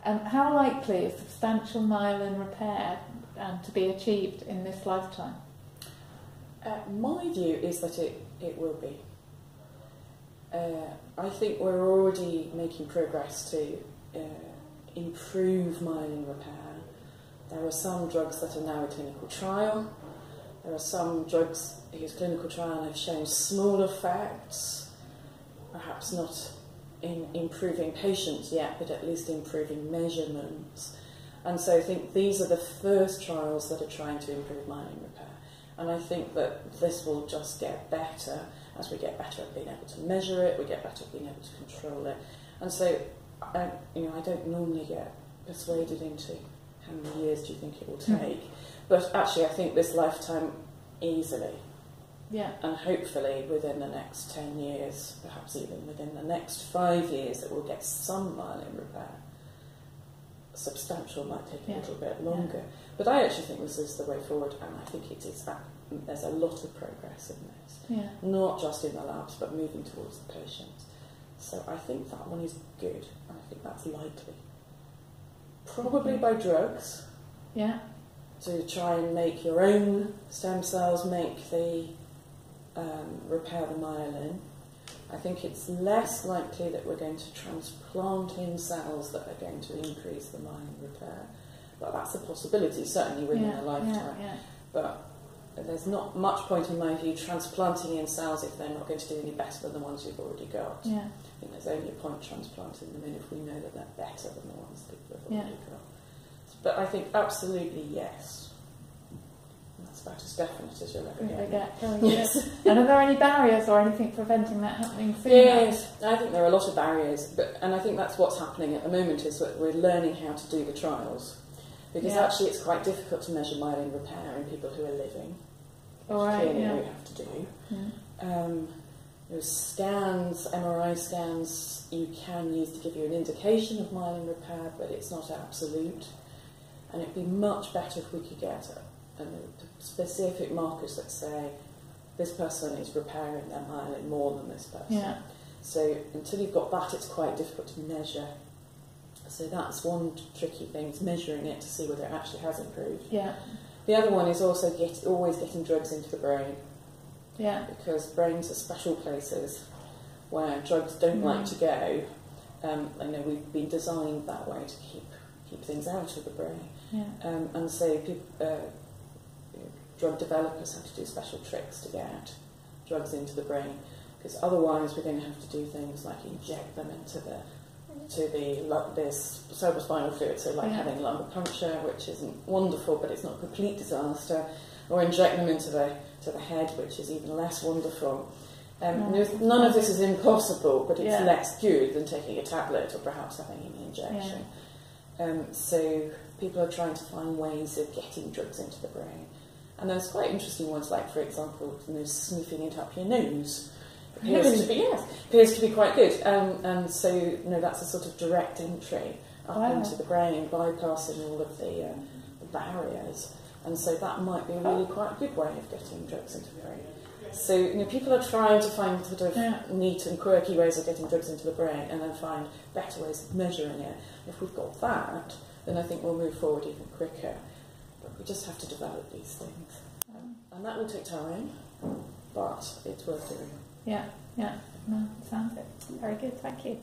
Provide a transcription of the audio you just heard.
How likely is substantial myelin repair to be achieved in this lifetime? My view is that it will be. I think we're already making progress to improve myelin repair. There are some drugs that are now in clinical trial. There are some drugs whose clinical trial have shown small effects, perhaps not in improving patients yet, but at least improving measurements. And so I think these are the first trials that are trying to improve myelin repair. And I think that this will just get better as we get better at being able to measure it, we get better at being able to control it. And so, I don't normally get persuaded into how many years do you think it will take. But actually I think this lifetime easily. Yeah. And hopefully within the next 10 years, perhaps even within the next 5 years, that we'll get some myelin repair. Substantial might take a little bit longer. Yeah. But I actually think this is the way forward, and I think it is. There's a lot of progress in this. Yeah. Not just in the labs, but moving towards the patients. So I think that one is good, and I think that's likely. Probably by drugs. Yeah. To try and make your own stem cells make the repair the myelin. I think it's less likely that we're going to transplant in cells that are going to increase the myelin repair. But that's a possibility, certainly within a lifetime. Yeah. But there's not much point, in my view, transplanting in cells if they're not going to do any better than the ones you've already got. Yeah. I think there's only a point transplanting them in if we know that they're better than the ones that people have already got. But I think absolutely yes. That's about as definite as you'll ever get. Yes. And are there any barriers or anything preventing that happening sooner? Yes, I think there are a lot of barriers, and I think that's what's happening at the moment, is that we're learning how to do the trials. Because actually it's quite difficult to measure myelin repair in people who are living. Clearly we have to do. There's scans, MRI scans, you can use to give you an indication of myelin repair, but it's not absolute. And it'd be much better if we could get specific markers that say this person is repairing their myelin more than this person. Yeah. So until you've got that, it's quite difficult to measure. So that's one tricky thing, is measuring it to see whether it actually has improved. Yeah. The other one is also always getting drugs into the brain. Yeah. Because brains are special places where drugs don't like to go. I know we've been designed that way to keep things out of the brain. Yeah. And so drug developers have to do special tricks to get drugs into the brain, because otherwise we're going to have to do things like inject them into this cerebrospinal fluid, so like having lumbar puncture, which isn't wonderful, but it's not a complete disaster, or inject them into the head, which is even less wonderful. None of this is impossible, but it's less good than taking a tablet or perhaps having an injection. So people are trying to find ways of getting drugs into the brain. And there's quite interesting ones, like, for example, sniffing it up your nose. Appears to be quite good. And so, that's a sort of direct entry up into the brain, bypassing all of the barriers. And so that might be a really quite good way of getting drugs into the brain. So, people are trying to find sort of neat and quirky ways of getting drugs into the brain, and then find better ways of measuring it. If we've got that, then I think we'll move forward even quicker. But we just have to develop these things. And that will take time, but it's worth doing. Yeah, no, sounds it. Very good, thank you.